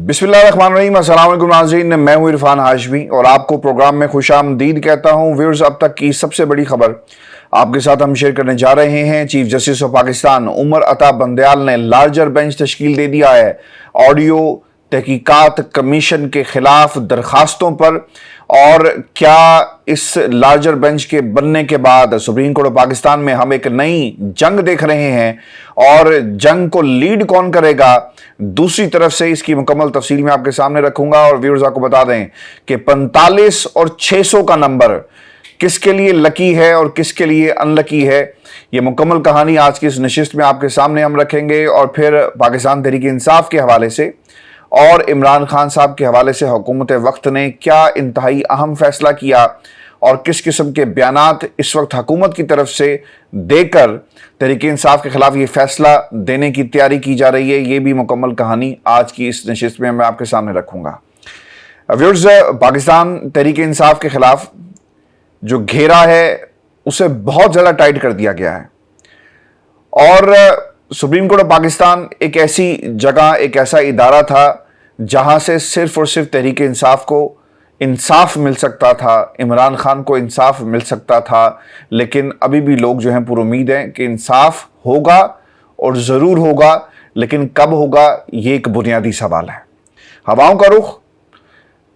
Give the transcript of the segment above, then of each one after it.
बिस्मिल्लाहिर्रहमानिर्रहीम। अस्सलाम वालेकुम नाज़रीन, मैं हूँ इरफान हाशमी और आपको प्रोग्राम में खुशामदीद कहता हूँ। व्यूअर्स, अब तक की सबसे बड़ी खबर आपके साथ हम शेयर करने जा रहे हैं। Chief justice of Pakistan Umar Ata Bandial ने लार्जर बेंच तश्कील दे दिया है। ऑडियो तहकीकात कमीशन के खिलाफ दरखास्तों पर, और क्या इस लार्जर बेंच के बनने के बाद सुप्रीम कोर्ट ऑफ पाकिस्तान में हम एक नई जंग देख रहे हैं, और जंग को लीड कौन करेगा दूसरी तरफ से, इसकी मुकम्मल तफसील मैं आपके सामने रखूंगा। और व्यूअर्स, आपको बता दें कि 45 और 600 का नंबर किसके लिए लकी है और किसके लिए अनलकी है, यह मुकम्मल कहानी आज की इस नशिस्त में आपके सामने हम रखेंगे। और फिर पाकिस्तान तहरीक इंसाफ के हवाले से और इमरान खान साहब के हवाले से हुकूमत वक्त ने क्या इंतहाई अहम फैसला किया और किस किस्म के बयानात इस वक्त हुकूमत की तरफ से देकर तहरीक इंसाफ के खिलाफ ये फैसला देने की तैयारी की जा रही है, ये भी मुकम्मल कहानी आज की इस नशिस्त में मैं आपके सामने रखूंगा। व्यूअर्स, पाकिस्तान तहरीक इंसाफ के खिलाफ जो घेरा है उसे बहुत ज़्यादा टाइट कर दिया गया है, और सुप्रीम कोर्ट ऑफ पाकिस्तान एक ऐसी जगह, एक ऐसा इदारा था जहां से सिर्फ और सिर्फ तहरीक इंसाफ को इंसाफ मिल सकता था, इमरान खान को इंसाफ मिल सकता था। लेकिन अभी भी लोग जो हैं पूरी उम्मीद हैं कि इंसाफ होगा और ज़रूर होगा, लेकिन कब होगा ये एक बुनियादी सवाल है। हवाओं का रुख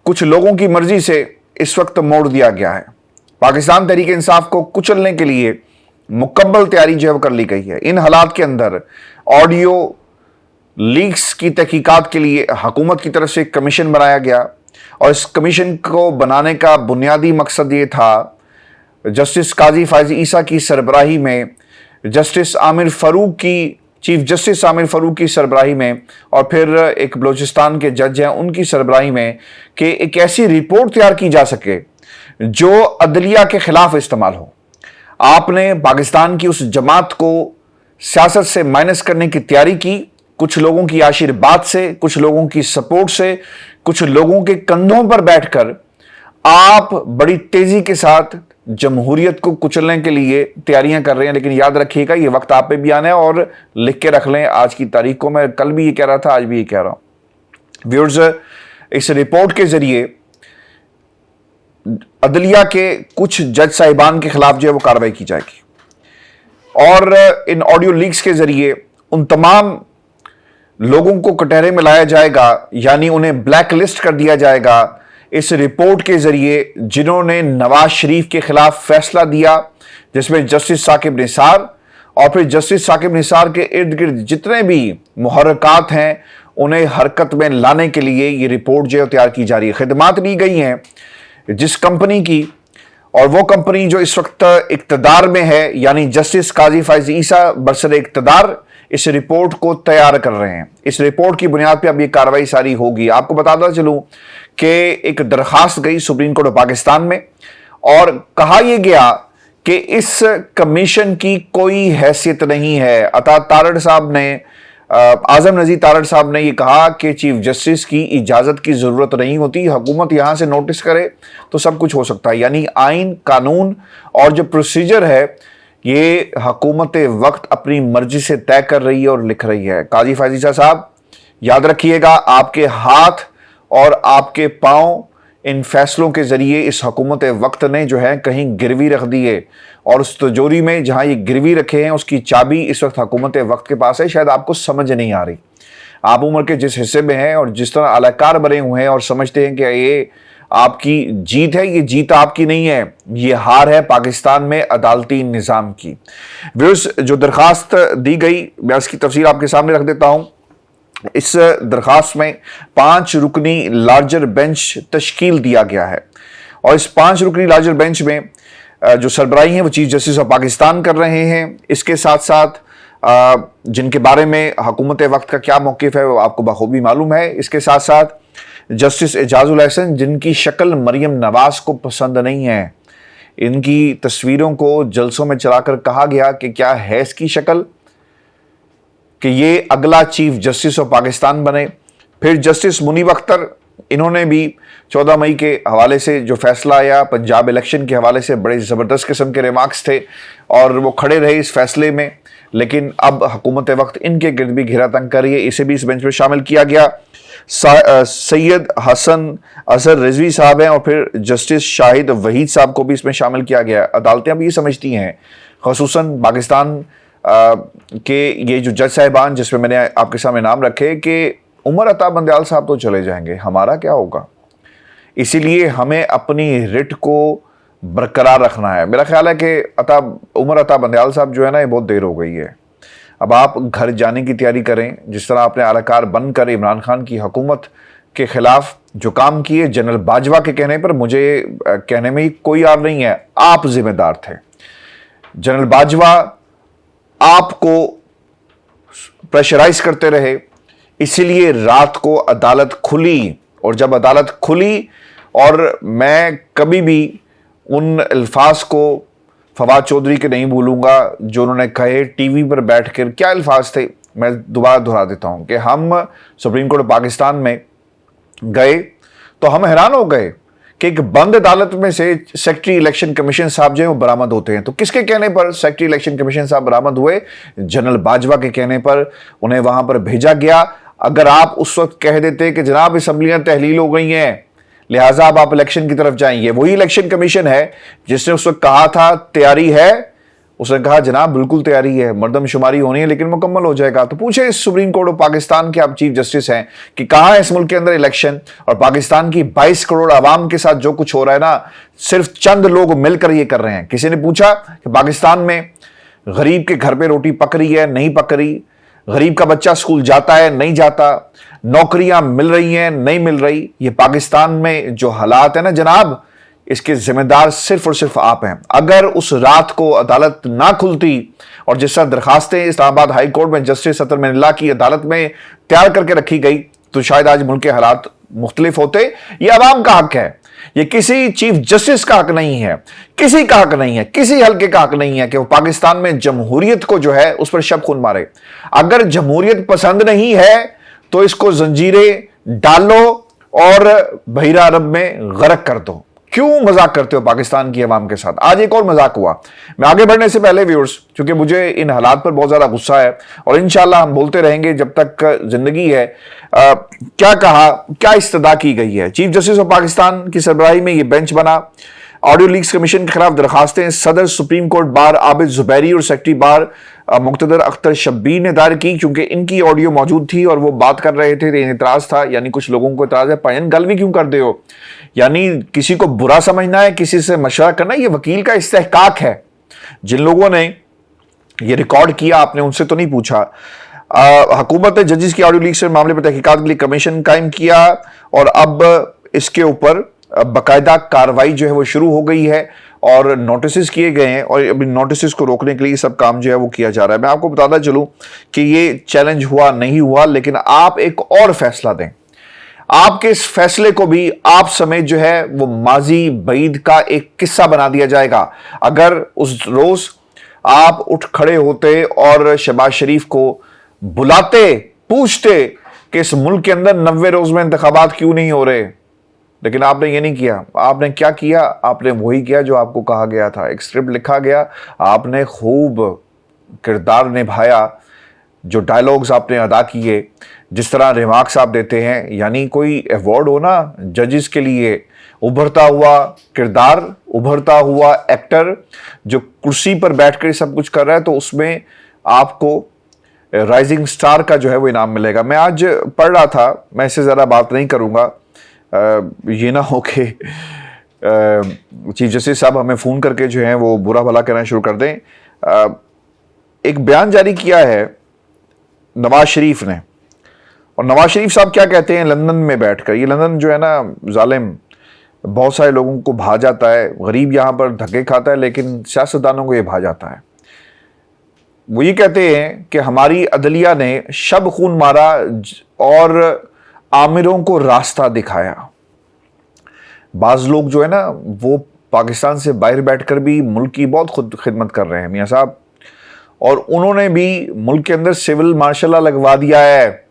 कुछ लोगों की मर्जी से इस वक्त मोड़ दिया गया है। पाकिस्तान तहरीक इंसाफ को कुचलने के लिए मुकम्मल तैयारी जो है कर ली गई है। इन हालात के अंदर ऑडियो लीक्स की तहकीकात के लिए हुकूमत की तरफ से एक कमीशन बनाया गया, और इस कमीशन को बनाने का बुनियादी मकसद ये था, जस्टिस काजी फायज ईसा की सरबराही में, जस्टिस आमिर फ़ारूक की, चीफ जस्टिस आमिर फ़ारूक की सरबराही में, और फिर एक बलूचिस्तान के जज हैं उनकी सरबराही में, कि एक ऐसी रिपोर्ट तैयार की जा सके जो अदलिया के खिलाफ इस्तेमाल हो। आपने पाकिस्तान की उस जमात को सियासत से माइनस करने की तैयारी की, कुछ लोगों की आशीर्वाद से, कुछ लोगों की सपोर्ट से, कुछ लोगों के कंधों पर बैठकर आप बड़ी तेजी के साथ जमहूरियत को कुचलने के लिए तैयारियां कर रहे हैं। लेकिन याद रखिएगा, ये वक्त आप पे भी आना है, और लिख के रख लें आज की तारीख को। मैं कल भी ये कह रहा था, आज भी ये कह रहा हूं। व्यूअर्स, इस रिपोर्ट के जरिए अदलिया के कुछ जज साहिबान के खिलाफ जो है वो कार्रवाई की जाएगी, और इन ऑडियो लीक्स के जरिए उन तमाम लोगों को कटहरे में लाया जाएगा, यानी उन्हें ब्लैक लिस्ट कर दिया जाएगा इस रिपोर्ट के जरिए, जिन्होंने नवाज शरीफ के खिलाफ फैसला दिया, जिसमें जस्टिस साकिब निसार और फिर जस्टिस साकिब निसार के इर्द गिर्द जितने भी मुहर्रकात हैं उन्हें हरकत में लाने के लिए ये रिपोर्ट जो तैयार की जा रही है। खिदमात ली गई हैं जिस कंपनी की, और वो कंपनी जो इस वक्त इक्तदार में है, यानी जस्टिस काजी फायज ईसा बरसर इक्तदार इस रिपोर्ट को तैयार कर रहे हैं। इस रिपोर्ट की बुनियाद पे अब ये कार्रवाई सारी होगी। आपको बताता चलूं कि एक दरखास्त गई सुप्रीम कोर्ट ऑफ पाकिस्तान में, और कहा यह गया कि इस कमीशन की कोई हैसियत नहीं है। अता तारड़ साहब ने, आजम नजीर तारड़ साहब ने यह कहा कि चीफ जस्टिस की इजाजत की जरूरत नहीं होती, हुकूमत यहां से नोटिस करे तो सब कुछ हो सकता है। यानी आइन, कानून और जो प्रोसीजर है ये हुकूमत वक्त अपनी मर्जी से तय कर रही है और लिख रही है। काजी फायज ईसा साहब, याद रखिएगा, आपके हाथ और आपके पांव इन फैसलों के जरिए इस हुकूमत वक्त ने जो है कहीं गिरवी रख दी है, और उस तिजोरी में जहां ये गिरवी रखे हैं उसकी चाबी इस वक्त हुकूमत वक्त के पास है। शायद आपको समझ नहीं आ रही, आप उम्र के जिस हिस्से में हैं और जिस तरह अलाकार बने हुए हैं और समझते हैं कि ये आपकी जीत है, ये जीत आपकी नहीं है, ये हार है पाकिस्तान में अदालती निज़ाम की। व्यूअर्स, जो दरखास्त दी गई मैं उसकी तफसील आपके सामने रख देता हूं। इस दरखास्त में 5 रुकनी लार्जर बेंच तश्कील दिया गया है, और इस 5 रुकनी लार्जर बेंच में जो सरबराही हैं वो चीफ जस्टिस ऑफ पाकिस्तान कर रहे हैं। इसके साथ साथ जिनके बारे में हुकूमत वक्त का क्या मौक़िफ़ है वो आपको बखूबी मालूम है। इसके साथ साथ जस्टिस एजाजुल हसन, जिनकी शक्ल मरियम नवाज को पसंद नहीं है, इनकी तस्वीरों को जलसों में चलाकर कहा गया कि क्या है इसकी शक्ल, कि ये अगला चीफ जस्टिस ऑफ पाकिस्तान बने। फिर जस्टिस मुनीब अख्तर, इन्होंने भी 14 मई के हवाले से जो फैसला आया, पंजाब इलेक्शन के हवाले से बड़े ज़बरदस्त किस्म के रिमार्क्स थे और वो खड़े रहे इस फैसले में, लेकिन अब हुकूमत वक्त इनके गिर्द भी घेरा तंग कर रही है, इसे भी इस बेंच में शामिल किया गया। सैयद हसन अजहर रिजवी साहब हैं और फिर जस्टिस शाहिद वहीद साहब को भी इसमें शामिल किया गया है। अदालतें अब ये समझती हैं, ख़ुसूसन पाकिस्तान के ये जो जज साहिबान जिसमें मैंने आपके सामने नाम रखे, कि उमर अता बंदयाल साहब तो चले जाएंगे, हमारा क्या होगा। इसीलिए हमें अपनी रिट को बरकरार रखना है। मेरा ख्याल है कि उमर अता बंदयाल साहब जो है ना, ये बहुत देर हो गई है। अब आप घर जाने की तैयारी करें। जिस तरह आपने आलाकार बनकर इमरान खान की हुकूमत के खिलाफ जो काम किए, जनरल बाजवा के कहने पर, मुझे कहने में कोई आर नहीं है, आप जिम्मेदार थे। जनरल बाजवा आपको प्रेशराइज करते रहे, इसीलिए रात को अदालत खुली। और जब अदालत खुली, और मैं कभी भी उन अल्फाज को फवाद चौधरी के नहीं भूलूंगा जो उन्होंने कहे टीवी पर बैठकर। क्या अल्फाज थे, मैं दोबारा दोहरा देता हूं कि हम सुप्रीम कोर्ट पाकिस्तान में गए तो हम हैरान हो गए कि एक बंद अदालत में से सेक्रेटरी इलेक्शन कमीशन साहब जो है वो बरामद होते हैं। तो किसके कहने पर सेक्रेटरी इलेक्शन कमीशन साहब बरामद हुए? जनरल बाजवा के कहने पर उन्हें वहां पर भेजा गया। अगर आप उस वक्त कह देते कि जनाब असम्बलियां तहलील हो गई हैं, लिहाजा अब आप इलेक्शन की तरफ जाएंगे, वही इलेक्शन कमीशन है जिसने उस वक्त कहा था तैयारी है, उसने कहा जनाब बिल्कुल तैयारी है, मर्दमशुमारी होनी है लेकिन मुकम्मल हो जाएगा। तो पूछे इस सुप्रीम कोर्ट ऑफ पाकिस्तान के आप चीफ जस्टिस हैं कि कहां है इस मुल्क के अंदर इलेक्शन, और पाकिस्तान की 22 करोड़ आवाम के साथ जो कुछ हो रहा है ना, सिर्फ चंद लोग मिलकर ये कर रहे हैं। किसी ने पूछा कि पाकिस्तान में गरीब के घर पे रोटी पक रही है, नहीं पक रही, गरीब का बच्चा स्कूल जाता है, नहीं जाता, नौकरियां मिल रही हैं, नहीं मिल रही। ये पाकिस्तान में जो हालात है ना जनाब, इसके जिम्मेदार सिर्फ और सिर्फ आप हैं। अगर उस रात को अदालत ना खुलती और जिस तरह दरखास्तें इस्लामाबाद हाई कोर्ट में जस्टिस अतर मनिल्लाह की अदालत में तैयार करके रखी गई, तो शायद आज मुल्क के हालात मुख्तलिफ होते। ये अवाम का हक है, ये किसी चीफ जस्टिस का हक नहीं है, किसी का हक नहीं है, किसी हल्के का हक नहीं है कि वो पाकिस्तान में जमहूरियत को जो है उस पर शब खून मारे। अगर जमहूरियत पसंद नहीं है तो इसको जंजीरें डालो और बहिरा अरब में गर्क कर दो। क्यों मजाक करते हो पाकिस्तान की आवाम के साथ? आज एक और मजाक हुआ। मैं आगे बढ़ने से पहले व्यूअर्स, क्योंकि मुझे इन हालात पर बहुत ज्यादा गुस्सा है और इंशाल्लाह हम बोलते रहेंगे जब तक जिंदगी है। क्या कहा, क्या इस्तदा की गई है? चीफ जस्टिस ऑफ पाकिस्तान की सरबराही में ये बेंच बना। ऑडियो लीक्स कमीशन के खिलाफ दरखास्तें सदर supreme court bar Abid Zubairi और सेक्रेटरी बार मुक्तदर अख्तर शब्बीर ने दायर की, क्योंकि इनकी ऑडियो मौजूद थी और वो बात कर रहे थे। इतराज था, यानी कुछ लोगों को इतराज है, पायन गल भी क्यों कर दे हो, यानी किसी को बुरा समझना है, किसी से मशवरा करना, ये वकील का इस्तेहकाक है। जिन लोगों ने ये रिकॉर्ड किया आपने उनसे तो नहीं पूछा। हुकूमत ने जजेस की ऑडियो लीक्स के मामले पर तहकीकात के लिए कमीशन कायम किया और अब इसके ऊपर बाकायदा कार्रवाई जो है वो शुरू हो गई है और नोटिस किए गए हैं, और अभी नोटिस को रोकने के लिए सब काम जो है वो किया जा रहा है। मैं आपको बताता चलूं कि ये चैलेंज हुआ नहीं हुआ, लेकिन आप एक और फैसला दें। आपके इस फैसले को भी आप समेत जो है वो माजी बईद का एक किस्सा बना दिया जाएगा। अगर उस रोज आप उठ खड़े होते और शहबाज शरीफ को बुलाते, पूछते कि इस मुल्क के अंदर 90 रोज में इंतखाबात क्यों नहीं हो रहे, लेकिन आपने ये नहीं किया। आपने क्या किया? आपने वही किया जो आपको कहा गया था। एक स्क्रिप्ट लिखा गया, आपने खूब किरदार निभाया, जो डायलॉग्स आपने अदा किए, जिस तरह रिमार्क्स आप देते हैं, यानी कोई अवार्ड हो ना जजेस के लिए, उभरता हुआ किरदार, उभरता हुआ एक्टर जो कुर्सी पर बैठकर सब कुछ कर रहा है, तो उसमें आपको राइजिंग स्टार का जो है वो इनाम मिलेगा। मैं आज पढ़ रहा था, मैं इससे ज़्यादा बात नहीं करूँगा, ये ना हो कि चीफ जस्टिस साहब हमें फ़ोन करके जो है वो बुरा भला कहना शुरू कर दें। एक बयान जारी किया है नवाज शरीफ ने, और नवाज शरीफ साहब क्या कहते हैं लंदन में बैठकर। ये लंदन जो है ना जालिम, बहुत सारे लोगों को भा जाता है, गरीब यहाँ पर धक्के खाता है, लेकिन सियासतदानों को ये भा जाता है। वो ये कहते हैं कि हमारी अदलिया ने शब खून मारा और आमिरों को रास्ता दिखाया। बाज लोग जो है ना वो पाकिस्तान से बाहर बैठकर भी मुल्क की बहुत खुद खिदमत कर रहे हैं मियाँ साहब, और उन्होंने भी मुल्क के अंदर सिविल मार्शल लगवा दिया है।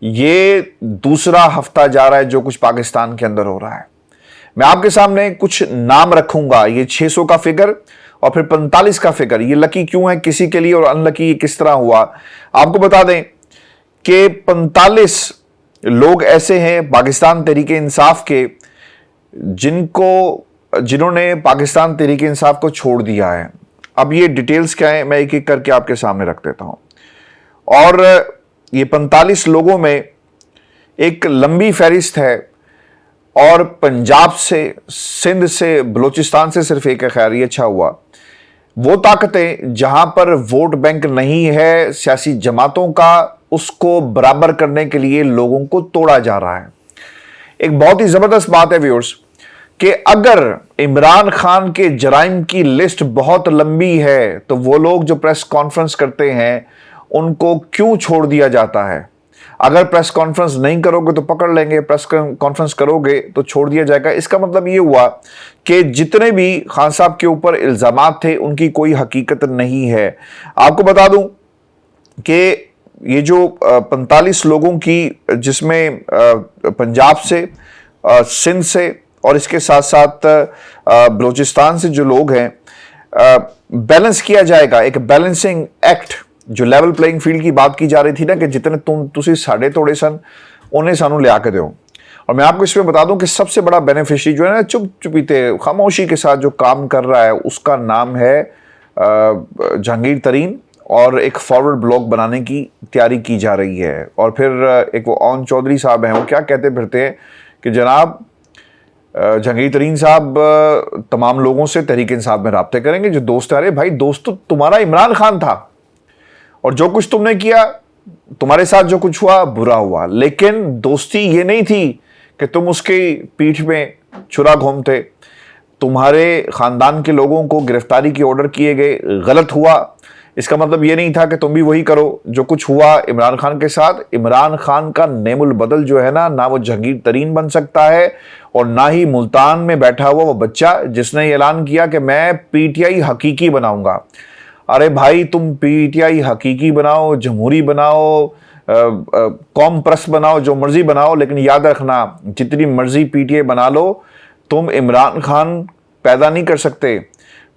ये दूसरा हफ्ता जा रहा है जो कुछ पाकिस्तान के अंदर हो रहा है। मैं आपके सामने कुछ नाम रखूंगा, ये 600 का फिगर और फिर 45 का फिगर। ये लकी क्यों है किसी के लिए और अनलकी किस तरह हुआ, आपको बता दें कि 45 लोग ऐसे हैं पाकिस्तान तहरीक इंसाफ के जिन्होंने पाकिस्तान तहरीक इंसाफ को छोड़ दिया है। अब ये डिटेल्स क्या है मैं एक एक करके आपके सामने रख देता हूं। और ये 45 लोगों में एक लंबी फहरिस्त है, और पंजाब से, सिंध से, बलूचिस्तान से सिर्फ एक है। खैर ये अच्छा हुआ। वो ताकतें जहां पर वोट बैंक नहीं है सियासी जमातों का, उसको बराबर करने के लिए लोगों को तोड़ा जा रहा है। एक बहुत ही जबरदस्त बात है व्यूअर्स कि अगर इमरान खान के जराइम की लिस्ट बहुत लंबी है तो वो लोग जो प्रेस कॉन्फ्रेंस करते हैं उनको क्यों छोड़ दिया जाता है? अगर प्रेस कॉन्फ्रेंस नहीं करोगे तो पकड़ लेंगे, प्रेस कॉन्फ्रेंस करोगे तो छोड़ दिया जाएगा। इसका मतलब ये हुआ कि जितने भी खान साहब के ऊपर इल्जामात थे उनकी कोई हकीकत नहीं है। आपको बता दूं कि ये जो 45 लोगों की, जिसमें पंजाब से, सिंध से और इसके साथ साथ बलूचिस्तान से जो लोग हैं, बैलेंस किया जाएगा। एक बैलेंसिंग एक्ट, जो लेवल प्लेइंग फील्ड की बात की जा रही थी ना कि जितने तुसी साढ़े तोड़े सन उन्हें सानू लिया के दो। और मैं आपको इसमें बता दूं कि सबसे बड़ा बेनिफिशियरी जो है ना, चुप चुपीते खामोशी के साथ जो काम कर रहा है, उसका नाम है जहांगीर तरीन, और एक फॉरवर्ड ब्लॉग बनाने की तैयारी की जा रही है। और फिर एक वो ओन चौधरी साहब हैं, वो क्या कहते फिरते हैं कि जनाब जहांगीर तरीन साहब तमाम लोगों से तहरीक इंसाफ में राब्ते करेंगे जो दोस्त है। अरे भाई, दोस्त तो तुम्हारा इमरान खान था, और जो कुछ तुमने किया, तुम्हारे साथ जो कुछ हुआ बुरा हुआ, लेकिन दोस्ती ये नहीं थी कि तुम उसकी पीठ में छुरा घूमते। तुम्हारे खानदान के लोगों को गिरफ्तारी के ऑर्डर किए गए, गलत हुआ। इसका मतलब ये नहीं था कि तुम भी वही करो जो कुछ हुआ इमरान खान के साथ। इमरान खान का नेमुल बदल जो है ना वो जहांगीर तरीन बन सकता है, और ना ही मुल्तान में बैठा हुआ वो बच्चा जिसने ऐलान किया कि मैं पीटीआई हकीकी बनाऊंगा। अरे भाई, तुम पीटीआई हकीकी बनाओ, जमहूरी बनाओ, कौम प्रस बनाओ, जो मर्जी बनाओ, लेकिन याद रखना जितनी मर्जी पीटीआई बना लो, तुम इमरान खान पैदा नहीं कर सकते।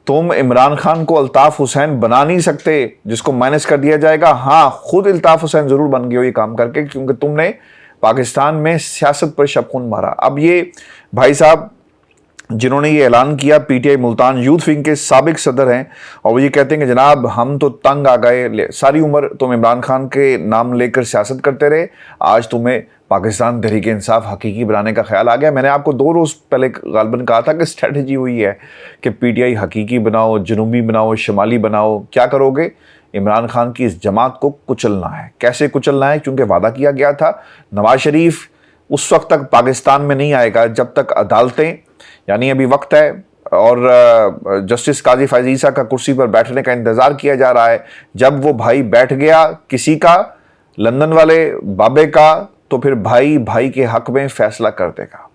तुम इमरान खान को अल्ताफ हुसैन बना नहीं सकते जिसको माइनस कर दिया जाएगा। हाँ, खुद अल्ताफ हुसैन जरूर बन गए हो ये काम करके, क्योंकि तुमने पाकिस्तान में सियासत पर शबखून मारा। अब ये भाई साहब जिन्होंने ये ऐलान किया, पीटीआई मुल्तान यूथ विंग के साबिक सदर हैं, और वो ये कहते हैं कि जनाब हम तो तंग आ गए, सारी उम्र तुम इमरान खान के नाम लेकर सियासत करते रहे, आज तुम्हें पाकिस्तान तहरीक इंसाफ हकीकी बनाने का ख्याल आ गया। मैंने आपको 2 रोज़ पहले गालबन कहा था कि स्ट्रेटजी हुई है कि पीटीआई हकीकी बनाओ, जनूबी बनाओ, शमाली बनाओ। क्या करोगे? इमरान खान की इस जमात को कुचलना है। कैसे कुचलना है? क्योंकि वादा किया गया था नवाज शरीफ उस वक्त तक पाकिस्तान में नहीं आएगा जब तक अदालतें, यानी अभी वक्त है, और जस्टिस काजी फैज ईसा का कुर्सी पर बैठने का इंतज़ार किया जा रहा है। जब वो भाई बैठ गया किसी का, लंदन वाले बाबे का, तो फिर भाई भाई के हक में फैसला कर देगा।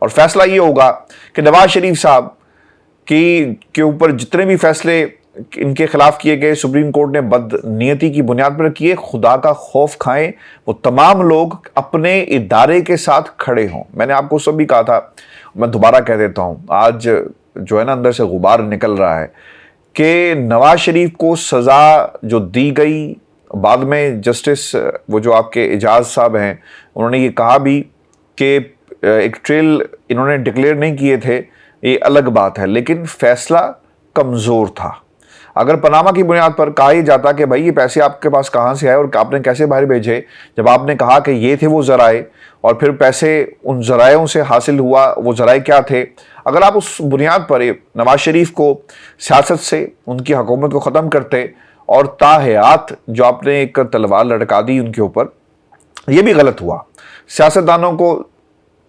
और फैसला ये होगा कि नवाज शरीफ साहब के ऊपर जितने भी फैसले इनके खिलाफ किए गए, सुप्रीम कोर्ट ने बदनीयती की बुनियाद पर किए, खुदा का खौफ खाएं, वो तमाम लोग अपने इदारे के साथ खड़े हों। मैंने आपको सब भी कहा था, मैं दोबारा कह देता हूं, आज जो है ना अंदर से गुबार निकल रहा है कि नवाज शरीफ को सज़ा जो दी गई, बाद में जस्टिस वो जो आपके एजाज साहब हैं उन्होंने ये कहा भी कि एक ट्रेल इन्होंने डिक्लेयर नहीं किए थे, ये अलग बात है, लेकिन फैसला कमज़ोर था। अगर पनामा की बुनियाद पर कहा ही जाता कि भाई ये पैसे आपके पास कहाँ से आए और आपने कैसे बाहर भेजे, जब आपने कहा कि ये थे वो ज़राए और फिर पैसे उन ज़रायों से हासिल हुआ, वो ज़राए क्या थे, अगर आप उस बुनियाद पर नवाज शरीफ को सियासत से उनकी हुकूमत को ख़त्म करते और ताहयात जो आपने एक तलवार लटका दी उनके ऊपर, ये भी गलत हुआ। सियासतदानों को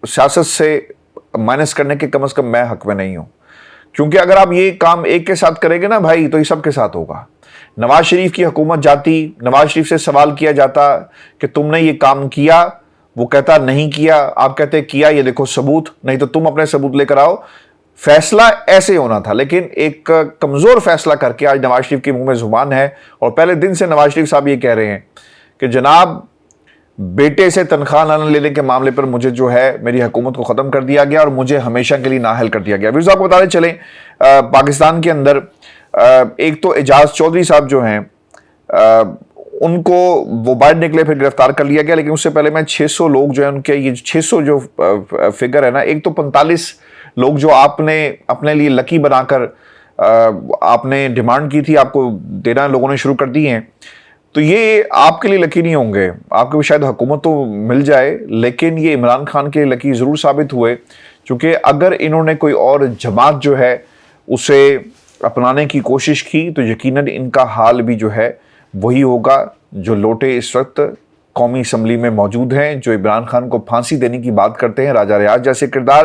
सियासत से माइनस करने के कम से कम मैं हक में नहीं हूँ, क्योंकि अगर आप ये काम एक के साथ करेंगे ना भाई, तो ये सब के साथ होगा। नवाज शरीफ की हुकूमत जाती, नवाज शरीफ से सवाल किया जाता कि तुमने ये काम किया, वो कहता नहीं किया, आप कहते किया, ये देखो सबूत, नहीं तो तुम अपने सबूत लेकर आओ। फैसला ऐसे होना था, लेकिन एक कमज़ोर फैसला करके आज नवाज शरीफ के मुंह में जुबान है, और पहले दिन से नवाज शरीफ साहब ये कह रहे हैं कि जनाब बेटे से तनख्वाह न लेने के मामले पर मुझे जो है मेरी हुकूमत को ख़त्म कर दिया गया और मुझे हमेशा के लिए नाअहल कर दिया गया। व्यूअर्स, आपको बताते चलें पाकिस्तान के अंदर एक तो एजाज चौधरी साहब जो हैं ان کو وہ باہر نکلے، پھر گرفتار کر لیا گیا. لیکن اس سے پہلے میں 600 لوگ جو ہیں ان کے، یہ 600 جو فگر ہے نا، ایک تو 45 لوگ جو آپ نے اپنے لیے لکی بنا کر آپ نے ڈیمانڈ کی تھی، آپ کو دینا لوگوں نے شروع کر دی ہیں، تو یہ آپ کے لیے لکی نہیں ہوں گے. آپ کو شاید حکومت تو مل جائے، لیکن یہ عمران خان کے لکی ضرور ثابت ہوئے، چونکہ اگر انہوں نے کوئی اور جماعت جو ہے اسے اپنانے کی کوشش کی تو یقیناً ان کا حال بھی جو ہے وہی ہوگا جو لوٹے اس وقت قومی اسمبلی میں موجود ہیں، جو عمران خان کو پھانسی دینے کی بات کرتے ہیں. راجہ ریاض جیسے کردار،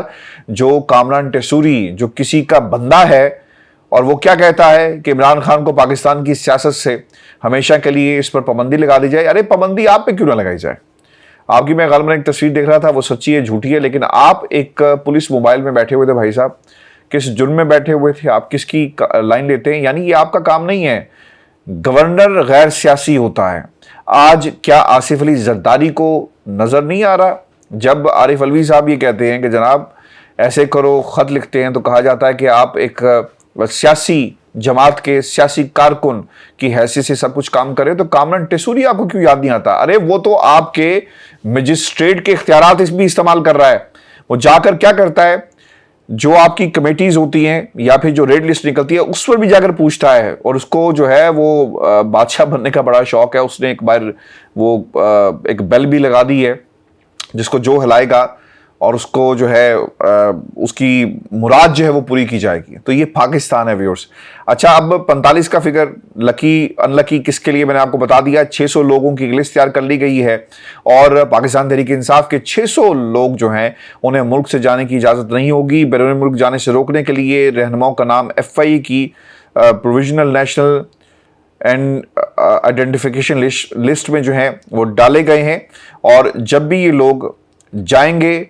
جو کامران ٹیسوری، جو کسی کا بندہ ہے اور وہ کیا کہتا ہے کہ عمران خان کو پاکستان کی سیاست سے ہمیشہ کے لیے اس پر پابندی لگا دی جائے. ارے پابندی آپ پہ کیوں نہ لگائی جائے؟ آپ کی میں غالباً ایک تصویر دیکھ رہا تھا، وہ سچی ہے جھوٹی ہے، لیکن آپ ایک پولیس موبائل میں بیٹھے ہوئے تھے بھائی صاحب، کس جرم میں بیٹھے ہوئے تھے آپ؟ کس کی لائن لیتے ہیں؟ یعنی یہ آپ کا کام نہیں ہے. گورنر غیر سیاسی ہوتا ہے. آج کیا آصف علی زرداری کو نظر نہیں آ رہا جب عارف علوی صاحب یہ کہتے ہیں کہ جناب ایسے کرو، خط لکھتے ہیں تو کہا جاتا ہے کہ آپ ایک سیاسی جماعت کے سیاسی کارکن کی حیثیت سے سب کچھ کام کرے، تو کامران ٹیسوری آپ کو کیوں یاد نہیں آتا؟ ارے وہ تو آپ کے مجسٹریٹ کے اختیارات اس بھی استعمال کر رہا ہے. وہ جا کر کیا کرتا ہے، جو آپ کی کمیٹیز ہوتی ہیں یا پھر جو ریڈ لسٹ نکلتی ہے اس پر بھی جا کر پوچھتا ہے، اور اس کو جو ہے وہ بادشاہ بننے کا بڑا شوق ہے. اس نے ایک بار وہ ایک بیل بھی لگا دی ہے جس کو جو ہلائے گا اور اس کو جو ہے اس کی مراد جو ہے وہ پوری کی جائے گی. تو یہ پاکستان ہے ویورز. اچھا، اب 45 کا فگر لکی ان لکی کس کے لیے میں نے آپ کو بتا دیا. 600 لوگوں کی لسٹ تیار کر لی گئی ہے اور پاکستان تحریک انصاف کے 600 لوگ جو ہیں انہیں ملک سے جانے کی اجازت نہیں ہوگی. بیرون ملک جانے سے روکنے کے لیے رہنماؤں کا نام FI کی provisional national and identification list میں جو ہیں وہ ڈالے گئے ہیں، اور جب بھی یہ لوگ جائیں گے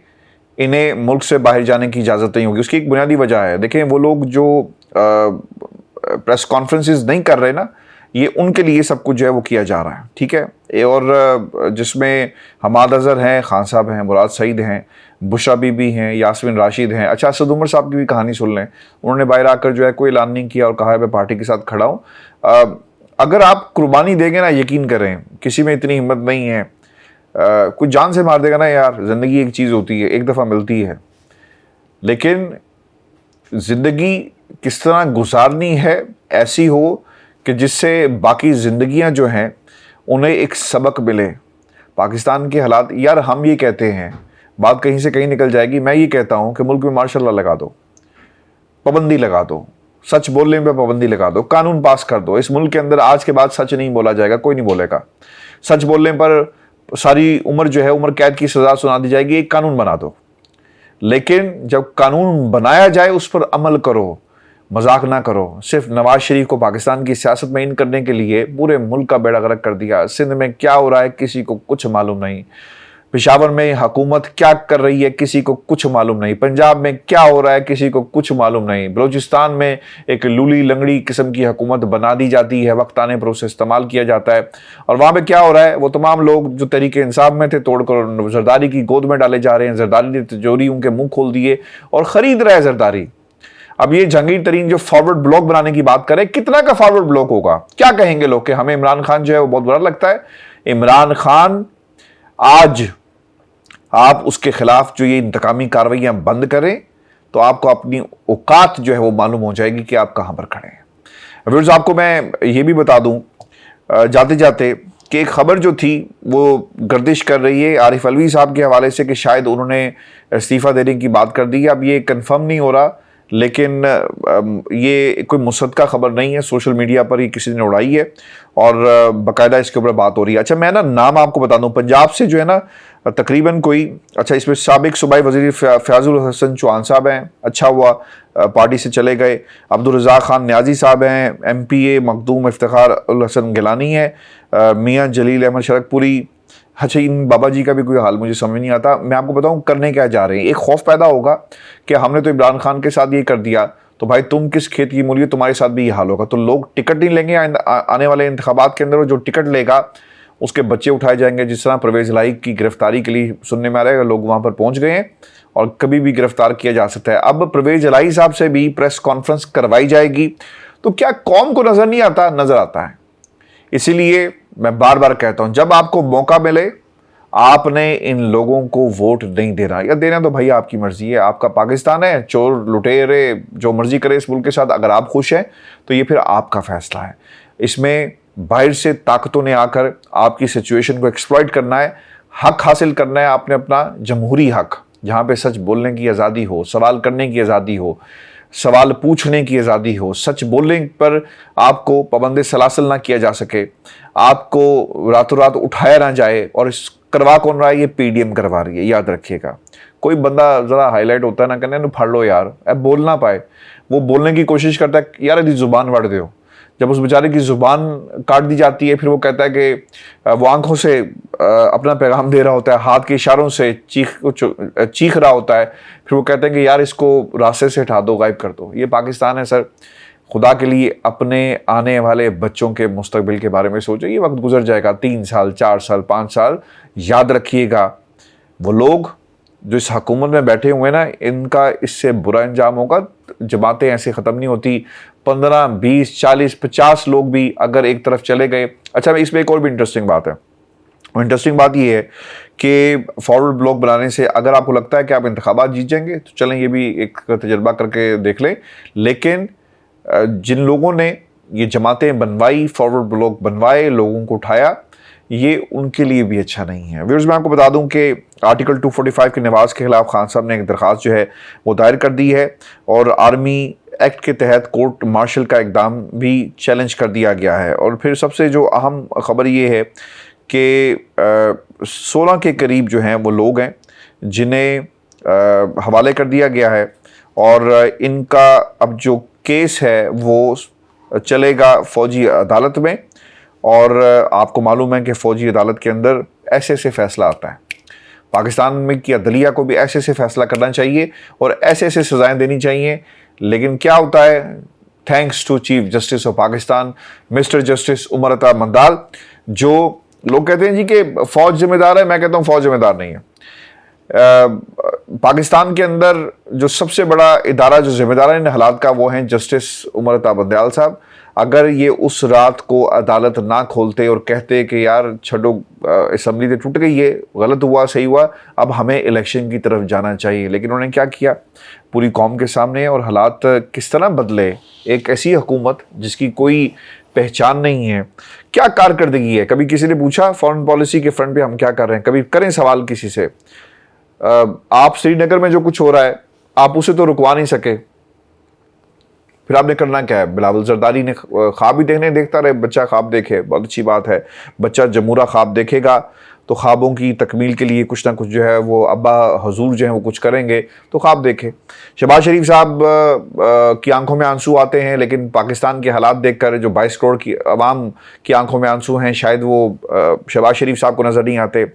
انہیں ملک سے باہر جانے کی اجازت نہیں ہوگی. اس کی ایک بنیادی وجہ ہے، دیکھیں وہ لوگ جو پریس کانفرنسز نہیں کر رہے نا، یہ ان کے لیے سب کچھ جو ہے وہ کیا جا رہا ہے، ٹھیک ہے. اور جس میں حماد اظہر ہیں، خان صاحب ہیں، مراد سعید ہیں، بشرا بی بی ہیں، یاسمین راشد ہیں. اچھا، اسد عمر صاحب کی بھی کہانی سن لیں. انہوں نے باہر آ کر جو ہے کوئی اعلان نہیں کیا اور کہا ہے میں پارٹی کے ساتھ کھڑا ہوں. اگر آپ قربانی دیں گے نا، یقین کریں کسی میں اتنی ہمت نہیں ہے، کوئی جان سے مار دے گا نا یار. زندگی ایک چیز ہوتی ہے، ایک دفعہ ملتی ہے، لیکن زندگی کس طرح گزارنی ہے ایسی ہو کہ جس سے باقی زندگیاں جو ہیں انہیں ایک سبق ملے. پاکستان کے حالات یار، ہم یہ کہتے ہیں، بات کہیں سے کہیں نکل جائے گی. میں یہ کہتا ہوں کہ ملک میں ماشاء اللہ لگا دو، پابندی لگا دو، سچ بولنے پہ پابندی لگا دو، قانون پاس کر دو. اس ملک کے اندر آج کے بعد سچ نہیں بولا جائے گا، کوئی نہیں بولے گا. سچ بولنے پر ساری عمر جو ہے عمر قید کی سزا سنا دی جائے گی. ایک قانون بنا دو، لیکن جب قانون بنایا جائے اس پر عمل کرو، مذاق نہ کرو. صرف نواز شریف کو پاکستان کی سیاست میں ان کرنے کے لیے پورے ملک کا بیڑا غرق کر دیا. سندھ میں کیا ہو رہا ہے کسی کو کچھ معلوم نہیں. پشاور میں حکومت کیا کر رہی ہے کسی کو کچھ معلوم نہیں. پنجاب میں کیا ہو رہا ہے کسی کو کچھ معلوم نہیں. بلوچستان میں ایک لولی لنگڑی قسم کی حکومت بنا دی جاتی ہے، وقت آنے پر اسے استعمال کیا جاتا ہے. اور وہاں پہ کیا ہو رہا ہے، وہ تمام لوگ جو تحریک انصاف میں تھے توڑ کر زرداری کی گود میں ڈالے جا رہے ہیں. زرداری نے تجوریوں کے منہ کھول دیے اور خرید رہا ہے زرداری. اب یہ جہانگیر ترین جو فارورڈ بلاک بنانے کی بات کرے، کتنا کا فارورڈ بلاک ہوگا؟ کیا کہیں گے لوگ کہ ہمیں عمران خان جو ہے وہ بہت برا لگتا ہے. عمران خان، آج آپ اس کے خلاف جو یہ انتقامی کارروائیاں بند کریں تو آپ کو اپنی اوقات جو ہے وہ معلوم ہو جائے گی کہ آپ کہاں پر کھڑے ہیں. ویورز، آپ کو میں یہ بھی بتا دوں جاتے جاتے کہ ایک خبر جو تھی وہ گردش کر رہی ہے عارف علوی صاحب کے حوالے سے کہ شاید انہوں نے استعفیٰ دینے کی بات کر دی. اب یہ کنفرم نہیں ہو رہا، لیکن یہ کوئی مصدقہ خبر نہیں ہے. سوشل میڈیا پر ہی کسی نے اڑائی ہے اور باقاعدہ اس کے اوپر بات ہو رہی ہے. اچھا، میں نا نام آپ کو بتا دوں. پنجاب سے جو ہے نا تقریباً کوئی، اچھا اس میں سابق صوبائی وزیر فیاض الحسن چوہان صاحب ہیں، اچھا ہوا پارٹی سے چلے گئے. عبدالرزاق خان نیازی صاحب ہیں، MPA مخدوم افتخار الحسن گیلانی ہے، میاں جلیل احمد شرک پوری. اچھا، ان بابا جی کا بھی کوئی حال مجھے سمجھ نہیں آتا. میں آپ کو بتاؤں کرنے کیا جا رہے ہیں. ایک خوف پیدا ہوگا کہ ہم نے تو عمران خان کے ساتھ یہ کر دیا تو بھائی تم کس کھیت کی مولی، تمہارے ساتھ بھی یہ حال ہوگا. تو لوگ ٹکٹ نہیں لیں گے آنے والے انتخابات کے اندر، جو ٹکٹ لے گا اس کے بچے اٹھائے جائیں گے. جس طرح پرویز الہی کی گرفتاری کے لیے سننے میں آ رہا ہے، لوگ وہاں پر پہنچ گئے ہیں اور کبھی بھی گرفتار کیا جا سکتا ہے. اب پرویز الہی صاحب سے بھی پریس کانفرنس کروائی جائے گی. تو کیا قوم کو نظر نہیں آتا؟ نظر آتا ہے. اسی لیے मैं बार बार कहता हूं, जब आपको मौका मिले आपने इन लोगों को वोट नहीं देना, या देना तो भाई आपकी मर्जी है, आपका पाकिस्तान है, चोर लुटेरे जो मर्जी करे इस मुल्क के साथ, अगर आप खुश हैं तो ये फिर आपका फैसला है। इसमें बाहर से ताकतों ने आकर आपकी सिचुएशन को एक्सप्लॉइट करना है, हक हासिल करना है आपने अपना, जमहूरी हक, जहाँ पे सच बोलने की आज़ादी हो, सवाल करने की आज़ादी हो, सवाल पूछने की आज़ादी हो, सच बोलने पर आपको पाबंद सलासल ना किया जा सके, आपको रातों रात उठाया ना जाए। और इस करवा कौन रहा है? ये पीडीएम करवा रही है, याद रखिएगा। कोई बंदा ज़रा हाईलाइट होता है ना, कहने फाड़ लो यार, अब बोल ना पाए, वो बोलने की कोशिश करता है, यार यदि ज़ुबान वड़ दो, जब उस बेचारे की ज़ुबान काट दी जाती है, फिर वो कहता है कि वो आंखों से अपना पैगाम दे रहा होता है, हाथ के इशारों से चीख रहा होता है, फिर वो कहते हैं कि यार इसको रास्ते से हटा दो, गायब कर दो। ये पाकिस्तान है सर। खुदा के लिए अपने आने वाले बच्चों के मुस्तकबिल के बारे में सोचो। ये वक्त गुजर जाएगा, 3 साल 4 साल 5 साल, याद रखिएगा वो लोग जो इस हुकूमत में बैठे हुए ना, इनका इससे बुरा अंजाम होगा। जमातें ऐसे ख़त्म नहीं होती, 15 20 40 50 लोग भी अगर एक तरफ चले गए। अच्छा, इसमें एक और भी इंटरेस्टिंग बात है। इंटरेस्टिंग बात ये है कि फॉरवर्ड ब्लॉक बनाने से अगर आपको लगता है कि आप इंतखाबात जीत जाएंगे तो चलें, ये भी एक तजर्बा करके देख लें। लेकिन जिन लोगों ने ये जमातें बनवाई, फॉरवर्ड ब्लॉक बनवाए, लोगों को उठाया, ये उनके लिए भी अच्छा नहीं है। व्यूअर्स, मैं आपको बता दूं कि आर्टिकल 245 की नवाज के खिलाफ खान साहब ने एक दरख्वास्त जो है वो दायर कर दी है, और आर्मी एक्ट के तहत कोर्ट मार्शल का इकदाम भी चैलेंज कर दिया गया है। और फिर सबसे जो अहम खबर ये है कि 16 के करीब जो हैं वो लोग हैं जिन्हें हवाले कर दिया गया है, और इनका अब जो केस है वो चलेगा फ़ौजी अदालत में। और आपको मालूम है कि फ़ौजी अदालत के अंदर ऐसे ऐसे फ़ैसला आता है। पाकिस्तान में की अदलिया को भी ऐसे ऐसे फ़ैसला करना चाहिए और ऐसे ऐसे सज़ाएँ देनी चाहिए। लेकिन क्या होता है, thanks to chief justice of Pakistan mister justice Umar Ata Mandal, जो लोग कहते हैं जी कि फ़ौज जिम्मेदार है, मैं कहता हूँ फ़ौज जिम्मेदार नहीं है। पाकिस्तान के अंदर जो सबसे बड़ा इदारा जो जिम्मेदार है इन हालात का, वो हैं जस्टिस उमर अता मंडाल साहब। अगर ये उस रात को अदालत ना खोलते और कहते कि यार छोड़ो, असम्बली तो टूट गई है, गलत हुआ सही हुआ, अब हमें इलेक्शन की तरफ जाना चाहिए, लेकिन उन्होंने क्या किया पूरी कौम के सामने, और हालात किस तरह बदले। एक ऐसी हुकूमत जिसकी कोई पहचान नहीं है, क्या कारकर्दगी है। कभी किसी ने पूछा फॉरेन पॉलिसी के फ्रंट पे हम क्या कर रहे हैं? कभी करें सवाल किसी से। आप श्रीनगर में जो कुछ हो रहा है आप उसे तो रुकवा नहीं सके, फिर आपने करना क्या है? बिलावल जरदारी ने ख्वाब ही देखता रहे, बच्चा ख्वाब देखे, बहुत अच्छी बात है। बच्चा जमूरा ख्वाब देखेगा तो ख्वाबों की तकमील के लिए कुछ ना कुछ जो है वो अब्बा हजूर जो है वो कुछ करेंगे, तो ख्वाब देखे। शहबाज शरीफ साहब की आंखों में आंसू आते हैं, लेकिन पाकिस्तान के हालात देखकर जो 22 करोड़ की आवाम की आंखों में आंसू हैं, शायद वो शहबाज शरीफ साहब को नज़र नहीं आते।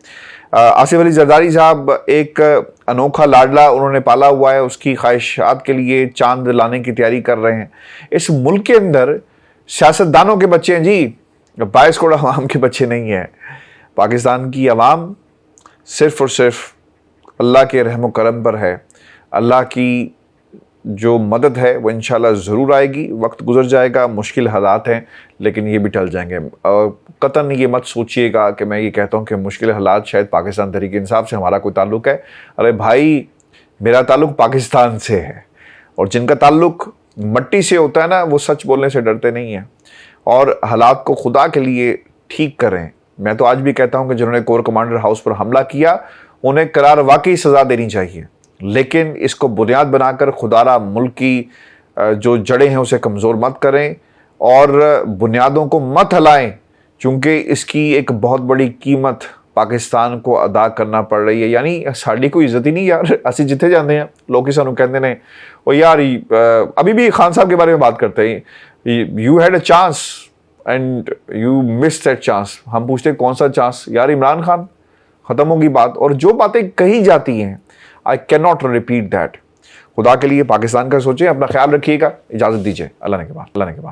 आसिफ अली जरदारी साहब एक अनोखा लाडला उन्होंने पाला हुआ है, उसकी ख्वाहिशात के लिए चांद लाने की तैयारी कर रहे हैं। इस मुल्क के अंदर सियासतदानों के बच्चे हैं जी, 22 करोड़ आवाम के बच्चे नहीं हैं। पाकिस्तान की आवाम सिर्फ़ और सिर्फ अल्लाह के रहम करम पर है। अल्लाह की जो मदद है वो इंशाल्लाह ज़रूर आएगी। वक्त गुजर जाएगा, मुश्किल हालात हैं, लेकिन ये भी टल जाएंगे। कतन ये मत सोचिएगा कि मैं ये कहता हूँ कि मुश्किल हालात शायद पाकिस्तान तहरीक इंसाफ से हमारा कोई ताल्लुक़ है। अरे भाई, मेरा ताल्लुक़ पाकिस्तान से है, और जिनका ताल्लुक़ मट्टी से होता है ना, वो सच बोलने से डरते नहीं हैं। और हालात को खुदा के लिए ठीक करें। मैं तो आज भी कहता हूँ कि जिन्होंने कोर कमांडर हाउस पर हमला किया उन्हें करार वाकई सज़ा देनी चाहिए, लेकिन इसको बुनियाद बनाकर खुदारा मुल्क की जो जड़ें हैं उसे कमज़ोर मत करें और बुनियादों को मत हलाएं, क्योंकि इसकी एक बहुत बड़ी कीमत पाकिस्तान को अदा करना पड़ रही है। यानी साड़ी कोई इज्जत ही नहीं यार, असी जिथे जाते हैं लोग सानू कहते हैं और यार अभी भी खान साहब के बारे में बात करते हैं, you had a chance and you miss that chance. हम पूछते कौन सा चांस? यार इमरान खान। ख़त्म होगी बात। और जो बातें कही जाती हैं I can not repeat that. खुदा के लिए पाकिस्तान का सोचें, अपना ख्याल रखिएगा। इजाज़त दीजिए, अल्लाह ने के बाद।